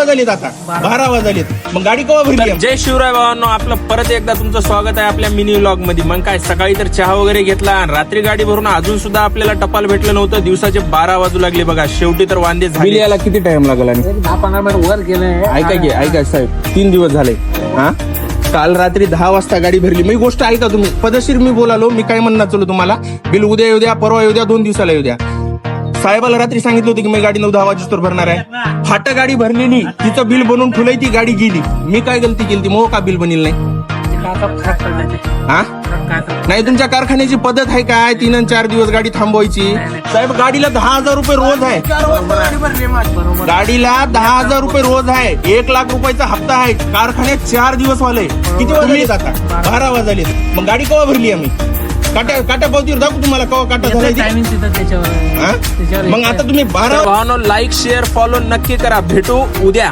वाजलेत आता 12 वाजलेत. मग गाडी केव्हा भरली? जय शिवराय भावांनो, आपलं परत एकदा तुमचं स्वागत आहे आपल्या मिनी व्लॉग मध्ये. मग काय, सकाळी तर चहा वगैरे घेतला आणि रात्री गाडी भरून अजून सुद्धा आपल्याला टपाल भेटलं नव्हतं. दिवसाचे 12 वाजू लागले बघा. शेवटी तर वांदे झाले. याला किती टाइम लागला? 10-15 मिनिट वर गेले. ऐका साहेब, 3 दिवस झाले. हा, काल रात्री 10 वाजता गाडी भरली. मी गोष्ट ऐका तुम्ही, पदशीर मी बोलालो. मी काय म्हणणार चलो तुम्हाला, बिल उद्या येऊ द्या, परवा येऊ द्या, 2 दिवसाला येऊ द्या. साहेबाला रात्री सांगितलं होतं की मी गाडी 9-10 वाजेस्तोर भरणार आहे. फाटा गाडी भरलेली, तिचं बिल बनवून ठेवलंय, ती गाडी गेली. मी काय गलती केली? मग का बिल बनेल नाही? हा नाही, तुमच्या कारखान्याची पद्धत आहे काय 3 आणि 4 दिवस गाडी थांबवायची? साहेब, गाडीला 10,000 रुपये रोज आहे. गाडीला 10,000 रुपये रोज आहे. 1 लाख रुपयाचा हप्ता आहे. कारखान्यात 4 दिवस वाले. किती वाजले आता? 12 वाजले. मग गाडी केव्हा भरली आम्ही? काटा पावतीवर दाखवू तुम्हाला केव्हा काटा झाला. मग आता तुम्ही 12 भावांनो, लाईक शेअर फॉलो नक्की करा. भेटू उद्या.